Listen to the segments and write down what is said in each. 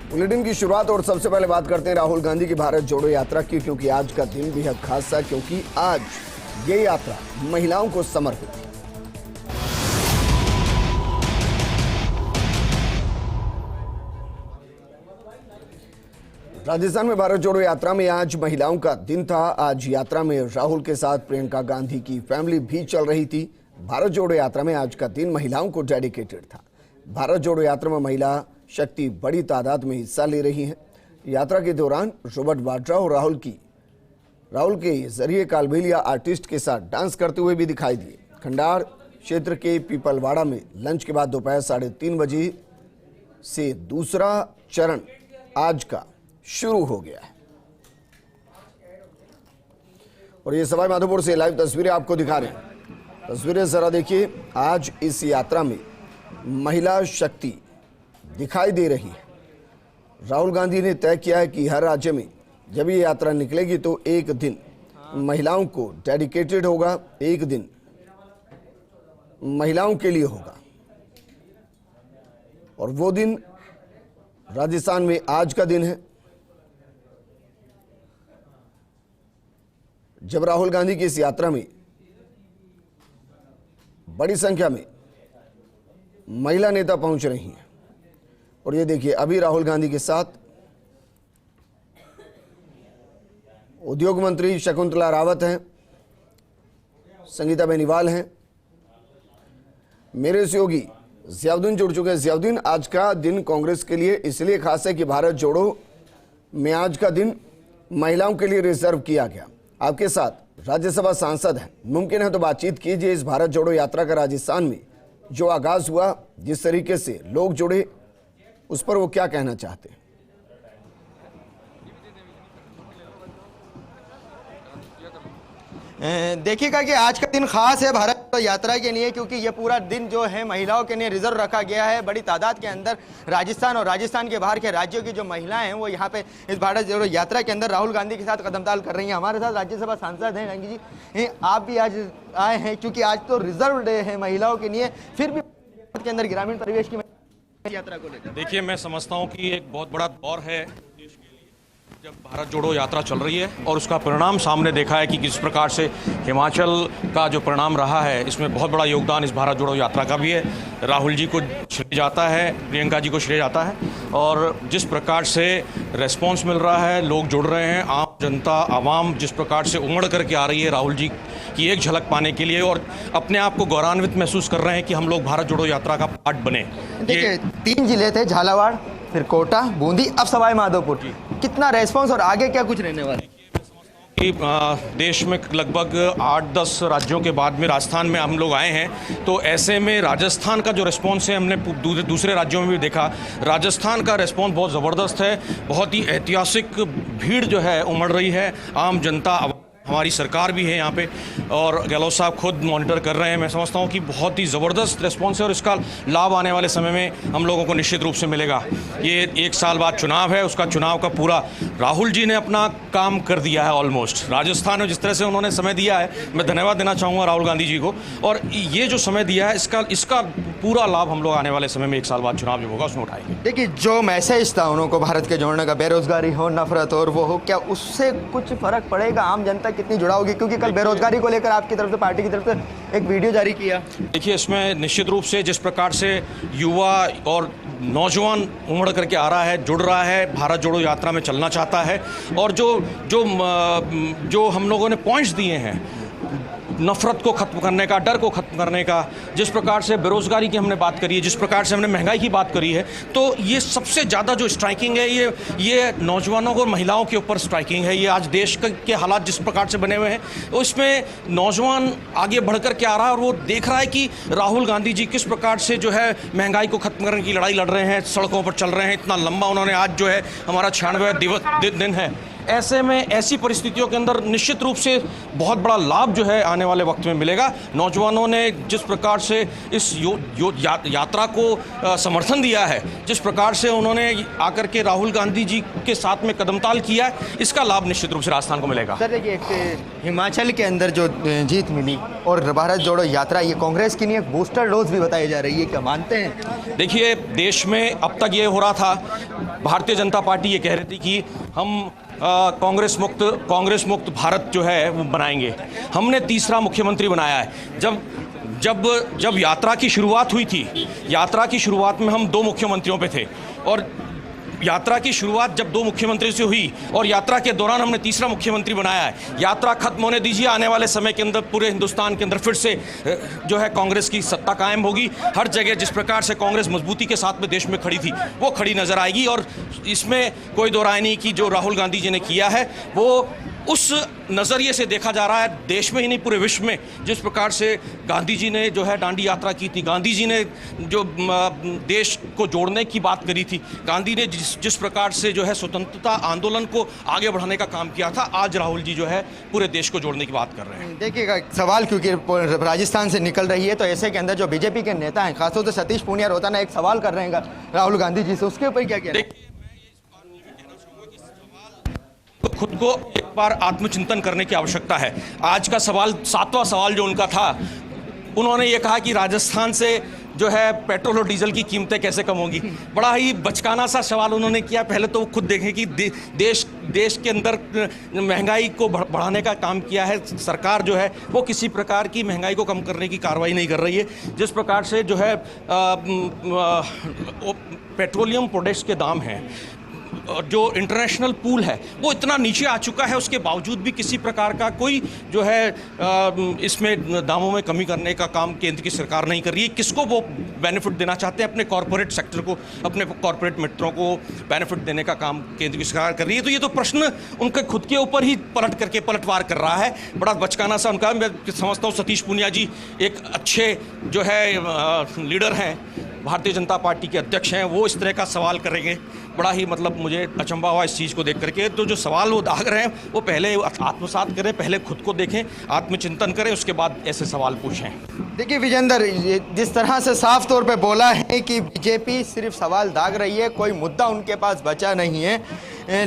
Bulletin की शुरुआत और सबसे पहले बात करते हैं राहुल गांधी की भारत जोड़ो यात्रा की, क्योंकि आज का दिन बेहद खास था, क्योंकि आज ये यात्रा महिलाओं को समर्पित है। राजस्थान में भारत जोड़ो यात्रा में आज महिलाओं का दिन था। आज यात्रा में राहुल के साथ प्रियंका गांधी की फैमिली भी चल रही थी। भारत जोड़ो यात्रा में आज का दिन महिलाओं को डेडिकेटेड था। भारत जोड़ो यात्रा में महिला शक्ति बड़ी तादाद में हिस्सा ले रही हैं। यात्रा के दौरान रॉबर्ट वाड्रा और राहुल के जरिए कालबेलिया आर्टिस्ट के साथ डांस करते हुए भी दिखाई दिए। खंडार क्षेत्र के पीपलवाड़ा में लंच के बाद दोपहर 3:30 बजे से दूसरा चरण आज का शुरू हो गया है। और ये सवाई माधोपुर से लाइव तस्वीरें आपको दिखा रहे हैं। तस्वीरें जरा देखिए। आज इस यात्रा में महिला शक्ति दिखाई दे रही है। राहुल गांधी ने तय किया है कि हर राज्य में जब ये यात्रा निकलेगी तो एक दिन महिलाओं को डेडिकेटेड होगा, एक दिन महिलाओं के लिए होगा। और वो दिन राजस्थान में आज का दिन है, जब राहुल गांधी की इस यात्रा में बड़ी संख्या में महिला नेता पहुंच रही हैं। और ये देखिए, अभी राहुल गांधी के साथ उद्योग मंत्री शकुंतला रावत हैं, संगीता बेनीवाल हैं, मेरे सहयोगी जियाउद्दीन जुड़ चुके हैं। जियाउद्दीन, आज का दिन कांग्रेस के लिए इसलिए खास है कि भारत जोड़ो में आज का दिन महिलाओं के लिए रिजर्व किया गया। आपके साथ राज्यसभा सांसद हैं, मुमकिन है तो बातचीत कीजिए। इस भारत जोड़ो यात्रा का राजस्थान में जो आगाज हुआ, जिस तरीके से लोग जुड़े, उस पर वो क्या कहना चाहते हैं? देखिएगा कि आज का दिन खास है भारत यात्रा के लिए, क्योंकि ये पूरा दिन जो है महिलाओं के लिए रिजर्व रखा गया है। बड़ी तादाद के अंदर राजस्थान और राजस्थान के बाहर के राज्यों की जो महिलाएं हैं वो यहाँ पे इस भारत जोड़ो यात्रा के अंदर राहुल गांधी के साथ कदमताल कर रही हैं। हमारे साथ राज्यसभा सांसद हैं रंगी जी, आप भी आज आए हैं क्योंकि आज तो रिजर्व डे है महिलाओं के लिए, फिर भी के अंदर ग्रामीण परिवेश की यात्रा को लेकर देखिए, मैं समझता हूँ कि एक बहुत बड़ा दौर है जब भारत जोड़ो यात्रा चल रही है और उसका परिणाम सामने देखा है कि किस प्रकार से हिमाचल का जो परिणाम रहा है, इसमें बहुत बड़ा योगदान इस भारत जोड़ो यात्रा का भी है। राहुल जी को श्रेय जाता है, प्रियंका जी को श्रेय जाता है, और जिस प्रकार से रेस्पॉन्स मिल रहा है, लोग जुड़ रहे हैं, आम जनता आवाम जिस प्रकार से उमड़ करके आ रही है राहुल जी की एक झलक पाने के लिए, और अपने आप को गौरवान्वित महसूस कर रहे हैं कि हम लोग भारत जोड़ो यात्रा का पार्ट बने। देखिए, 3 जिले थे, झालावाड़, फिर कोटा, बूंदी, अब सवाई माधोपुर। कितना रेस्पॉन्स और आगे क्या कुछ रहने वाला है? कि देश में लगभग 8-10 राज्यों के बाद में राजस्थान में हम लोग आए हैं, तो ऐसे में राजस्थान का जो रिस्पॉन्स है हमने दूसरे राज्यों में भी देखा। राजस्थान का रिस्पॉन्स बहुत ज़बरदस्त है, बहुत ही ऐतिहासिक भीड़ जो है उमड़ रही है। आम जनता, हमारी सरकार भी है यहाँ पे, और गहलोत साहब खुद मॉनिटर कर रहे हैं। मैं समझता हूँ कि बहुत ही ज़बरदस्त रिस्पॉन्स है और इसका लाभ आने वाले समय में हम लोगों को निश्चित रूप से मिलेगा। ये 1 साल बाद चुनाव है, उसका चुनाव का पूरा राहुल जी ने अपना काम कर दिया है ऑलमोस्ट। राजस्थान में जिस तरह से उन्होंने समय दिया है, मैं धन्यवाद देना चाहूँगा राहुल गांधी जी को, और ये जो समय दिया है इसका पूरा लाभ हम लोग आने वाले समय में 1 साल बाद चुनाव जो होगा उसमें उठाएंगे। देखिए, जो मैसेज था उनको भारत के जोड़ने का, बेरोजगारी हो, नफरत और वो हो, क्या उससे कुछ फर्क पड़ेगा? आम जनता कितनी जुड़ा होगी? क्योंकि कल बेरोजगारी को लेकर आपकी तरफ से, पार्टी की तरफ से एक वीडियो जारी किया। देखिए, इसमें निश्चित रूप से जिस प्रकार से युवा और नौजवान उमड़ करके आ रहा है, जुड़ रहा है, भारत जोड़ो यात्रा में चलना चाहता है, और जो हम लोगों ने पॉइंट्स दिए हैं, नफरत को खत्म करने का, डर को खत्म करने का, जिस प्रकार से बेरोजगारी की हमने बात करी है, जिस प्रकार से हमने महंगाई की बात करी है, तो ये सबसे ज़्यादा जो स्ट्राइकिंग है ये नौजवानों और महिलाओं के ऊपर स्ट्राइकिंग है। ये आज देश के हालात जिस प्रकार से बने हुए हैं, तो इसमें नौजवान आगे बढ़ कर के आ रहा है और वो देख रहा है कि राहुल गांधी जी किस प्रकार से जो है महंगाई को खत्म करने की लड़ाई लड़ रहे हैं, सड़कों पर चल रहे हैं। इतना लंबा उन्होंने, आज जो है हमारा 96वां दिन है। ऐसे में, ऐसी परिस्थितियों के अंदर निश्चित रूप से बहुत बड़ा लाभ जो है आने वाले वक्त में मिलेगा। नौजवानों ने जिस प्रकार से इस यात्रा को समर्थन दिया है, जिस प्रकार से उन्होंने आकर के राहुल गांधी जी के साथ में कदमताल किया है, इसका लाभ निश्चित रूप से राजस्थान को मिलेगा। सर देखिए, हिमाचल के अंदर जो जीत मिली और भारत जोड़ो यात्रा, ये कांग्रेस के लिए एक बूस्टर डोज भी बताई जा रही है, क्या मानते हैं? देखिए, देश में अब तक ये हो रहा था भारतीय जनता पार्टी ये कह रही थी कि हम कांग्रेस मुक्त भारत जो है वो बनाएंगे। हमने तीसरा मुख्यमंत्री बनाया है। जब यात्रा की शुरुआत हुई थी, यात्रा की शुरुआत में हम 2 मुख्यमंत्रियों पे थे, और यात्रा की शुरुआत जब 2 मुख्यमंत्री से हुई और यात्रा के दौरान हमने तीसरा मुख्यमंत्री बनाया है। यात्रा खत्म होने दीजिए, आने वाले समय के अंदर पूरे हिंदुस्तान के अंदर फिर से जो है कांग्रेस की सत्ता कायम होगी। हर जगह जिस प्रकार से कांग्रेस मजबूती के साथ में देश में खड़ी थी वो खड़ी नजर आएगी, और इसमें कोई दो राय नहीं कि जो राहुल गांधी जी ने किया है वो उस नज़रिए से देखा जा रहा है, देश में ही नहीं पूरे विश्व में। जिस प्रकार से गांधी जी ने जो है दांडी यात्रा की थी, गांधी जी ने जो देश को जोड़ने की बात करी थी, गांधी ने जिस प्रकार से जो है स्वतंत्रता आंदोलन को आगे बढ़ाने का काम किया था, आज राहुल जी जो है पूरे देश को जोड़ने की बात कर रहे हैं। देखिएगा सवाल, क्योंकि राजस्थान से निकल रही है, तो ऐसे के अंदर जो बीजेपी के नेता हैं, खासतौर से सतीश पूनिया रोहताना एक सवाल कर रहे हैं राहुल गांधी जी से, उसके ऊपर क्या कहना है? तो खुद को एक बार आत्मचिंतन करने की आवश्यकता है। आज का सवाल, 7वां सवाल जो उनका था, उन्होंने ये कहा कि राजस्थान से जो है पेट्रोल और डीजल की कीमतें कैसे कम होगी। बड़ा ही बचकाना सा सवाल उन्होंने किया। पहले तो खुद देखें कि देश के अंदर महंगाई को बढ़ाने का काम किया है सरकार, जो है वो किसी प्रकार की महंगाई को कम करने की कार्रवाई नहीं कर रही है। जिस प्रकार से जो है पेट्रोलियम प्रोडक्ट्स के दाम हैं, जो इंटरनेशनल पूल है वो इतना नीचे आ चुका है, उसके बावजूद भी किसी प्रकार का कोई जो है इसमें दामों में कमी करने का काम केंद्र की सरकार नहीं कर रही है। किसको वो बेनिफिट देना चाहते हैं? अपने कॉरपोरेट सेक्टर को, अपने कॉरपोरेट मित्रों को बेनिफिट देने का काम केंद्र की सरकार कर रही है। तो ये तो प्रश्न उनके खुद के ऊपर ही पलटवार कर रहा है। बड़ा बचकाना सा उनका। मैं समझता हूँ सतीश पूनिया जी एक अच्छे जो है लीडर हैं, भारतीय जनता पार्टी के अध्यक्ष हैं, वो इस तरह का सवाल करेंगे। बड़ा ही मतलब मुझे अचंभा हुआ इस चीज़ को देख करके। तो जो सवाल वो दाग रहे हैं वो पहले आत्मसात करें, पहले खुद को देखें, आत्मचिंतन करें, उसके बाद ऐसे सवाल पूछें। देखिए विजेंद्र, जिस तरह से साफ तौर पे बोला है कि बीजेपी सिर्फ सवाल दाग रही है, कोई मुद्दा उनके पास बचा नहीं है,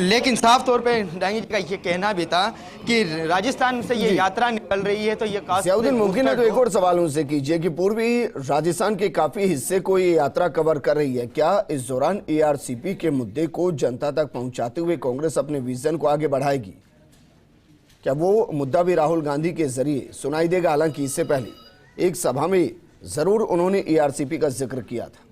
लेकिन साफ तौर पे डांगी जी का ये कहना भी था कि राजस्थान से ये यात्रा निकल रही है, तो ये ज़ियाउद्दीन मुमकिन है तो एक और सवाल उनसे कीजिए कि पूर्वी राजस्थान के काफी हिस्से को ये यात्रा कवर कर रही है। क्या इस दौरान ARCP के मुद्दे को जनता तक पहुंचाते हुए कांग्रेस अपने विजन को आगे बढ़ाएगी? क्या वो मुद्दा भी राहुल गांधी के जरिए सुनाई देगा? हालांकि इससे पहले एक सभा में जरूर उन्होंने ARCP का जिक्र किया था।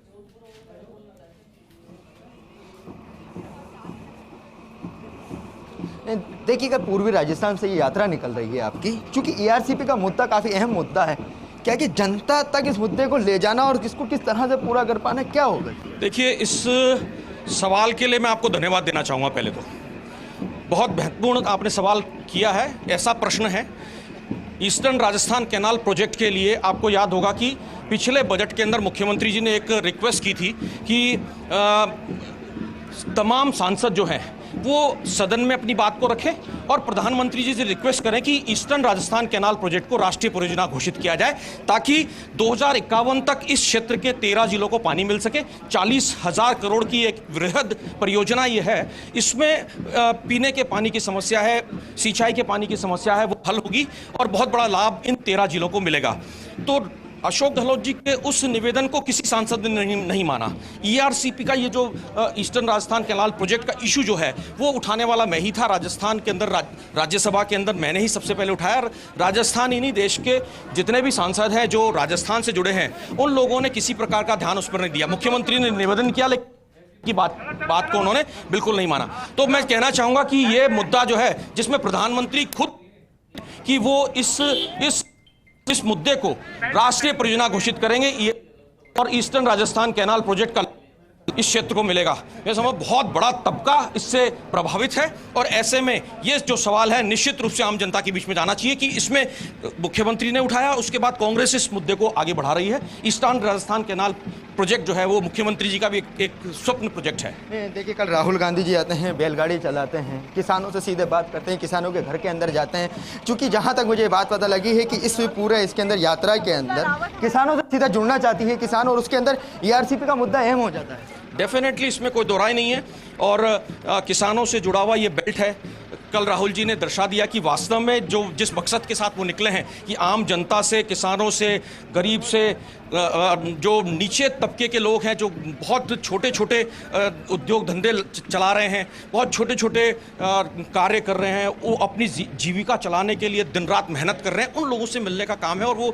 देखिएगा, पूर्वी राजस्थान से ये यात्रा निकल रही है आपकी, क्योंकि ARCP का मुद्दा काफ़ी अहम मुद्दा है। क्या कि जनता तक इस मुद्दे को ले जाना और किसको किस तरह से पूरा कर पाना क्या होगा? देखिए, इस सवाल के लिए मैं आपको धन्यवाद देना चाहूँगा। पहले तो बहुत महत्वपूर्ण आपने सवाल किया है। ऐसा प्रश्न है, ईस्टर्न राजस्थान कैनाल प्रोजेक्ट के लिए आपको याद होगा कि पिछले बजट के अंदर मुख्यमंत्री जी ने एक रिक्वेस्ट की थी कि तमाम सांसद जो हैं वो सदन में अपनी बात को रखें और प्रधानमंत्री जी से रिक्वेस्ट करें कि ईस्टर्न राजस्थान कैनाल प्रोजेक्ट को राष्ट्रीय परियोजना घोषित किया जाए, ताकि 2051 तक इस क्षेत्र के 13 जिलों को पानी मिल सके। 40,000 करोड़ की एक वृहद परियोजना ये है। इसमें पीने के पानी की समस्या है, सिंचाई के पानी की समस्या है, वो हल होगी और बहुत बड़ा लाभ इन 13 जिलों को मिलेगा। तो अशोक गहलोत जी के उस निवेदन को किसी सांसद ने नहीं माना। ARCP का ये जो ईस्टर्न राजस्थान कैनाल प्रोजेक्ट का इशू जो है वो उठाने वाला मैं ही था। राजस्थान के अंदर राज्यसभा के अंदर मैंने ही सबसे पहले उठाया। राजस्थान ही नहीं, देश के जितने भी सांसद हैं जो राजस्थान से जुड़े हैं, उन लोगों ने किसी प्रकार का ध्यान उस पर नहीं दिया। मुख्यमंत्री ने निवेदन किया, लेकिन की बात को उन्होंने बिल्कुल नहीं माना। तो मैं कहना चाहूँगा कि ये मुद्दा जो है जिसमें प्रधानमंत्री खुद कि वो इस मुद्दे को राष्ट्रीय परियोजना घोषित करेंगे और ईस्टर्न राजस्थान कैनाल प्रोजेक्ट का इस क्षेत्र को मिलेगा। मैं समझ बहुत बड़ा तबका इससे प्रभावित है और ऐसे में ये जो सवाल है निश्चित रूप से आम जनता के बीच में जाना चाहिए कि इसमें मुख्यमंत्री ने उठाया, उसके बाद कांग्रेस इस मुद्दे को आगे बढ़ा रही है। ईस्टर्न राजस्थान कैनाल प्रोजेक्ट जो है वो मुख्यमंत्री जी का भी एक स्वप्न प्रोजेक्ट है। देखिए, कल राहुल गांधी जी आते हैं, बैलगाड़ी चलाते हैं, किसानों से सीधे बात करते हैं, किसानों के घर के अंदर जाते हैं। चूँकि जहाँ तक मुझे बात पता लगी है कि इस पूरे इसके अंदर यात्रा के अंदर किसानों से सीधा जुड़ना चाहती है किसान, और उसके अंदर ARCP का मुद्दा अहम हो जाता है। डेफिनेटली इसमें कोई दो राय नहीं है और किसानों से जुड़ा हुआ ये बेल्ट है। कल राहुल जी ने दर्शा दिया कि वास्तव में जो जिस मकसद के साथ वो निकले हैं कि आम जनता से, किसानों से, गरीब से, जो नीचे तबके के लोग हैं, जो बहुत छोटे छोटे उद्योग धंधे चला रहे हैं, बहुत छोटे छोटे कार्य कर रहे हैं, वो अपनी जीविका चलाने के लिए दिन रात मेहनत कर रहे हैं, उन लोगों से मिलने का काम है। और वो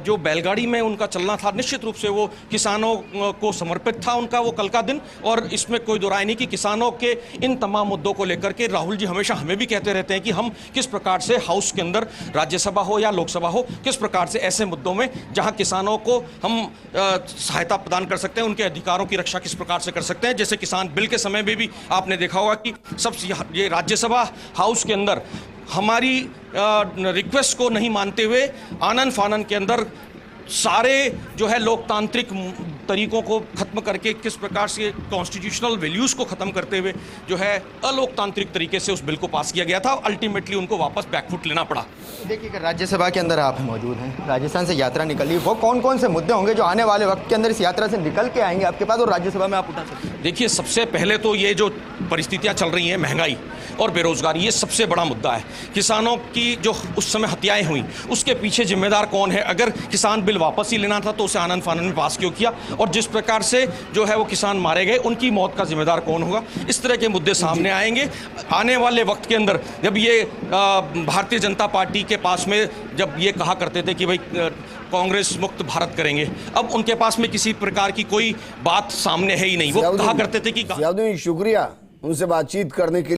जो बैलगाड़ी में उनका चलना था, निश्चित रूप से वो किसानों को समर्पित था उनका वो कल का दिन। और इसमें कोई दो राय नहीं कि किसानों के इन तमाम मुद्दों को लेकर के राहुल जी हमेशा हमें भी कहते रहते हैं कि हम किस प्रकार से हाउस के अंदर, राज्यसभा हो या लोकसभा हो, किस प्रकार से ऐसे मुद्दों में जहां किसानों को हम सहायता प्रदान कर सकते हैं, उनके अधिकारों की रक्षा किस प्रकार से कर सकते हैं। जैसे किसान बिल के समय में भी आपने देखा होगा कि ये राज्यसभा हाउस के अंदर हमारी रिक्वेस्ट को नहीं मानते हुए आनन फानन के अंदर सारे जो है लोकतांत्रिक तरीकों को खत्म करके किस प्रकार से कॉन्स्टिट्यूशनल वैल्यूज को खत्म करते हुए जो है अलोकतांत्रिक तरीके से उस बिल को पास किया गया था। अल्टीमेटली उनको वापस बैकफुट लेना पड़ा। देखिए कि राज्यसभा के अंदर आप मौजूद हैं, राजस्थान से यात्रा निकली, वो कौन कौन से मुद्दे होंगे जो आने वाले वक्त के अंदर इस यात्रा से निकल के आएंगे आपके पास और राज्यसभा में आप उठा सकते हैं? देखिए, सबसे पहले तो ये जो परिस्थितियां चल रही हैं, महंगाई और बेरोजगारी, ये सबसे बड़ा मुद्दा है। किसानों की जो उस समय हत्याएं हुई, उसके पीछे जिम्मेदार कौन है? अगर किसान बिल वापस ही लेना था तो उसे आनन फानन में पास क्यों किया? और जिस प्रकार से जो है वो किसान मारे गए, उनकी मौत का जिम्मेदार कौन होगा? इस तरह के मुद्दे सामने आएंगे आने वाले वक्त के अंदर। जब ये भारतीय जनता पार्टी के पास में जब ये कहा करते थे कि भाई कांग्रेस मुक्त भारत करेंगे, अब उनके पास में किसी प्रकार की कोई बात सामने है ही नहीं। वो कहा करते थे कि शुक्रिया उनसे बातचीत करने के लिए।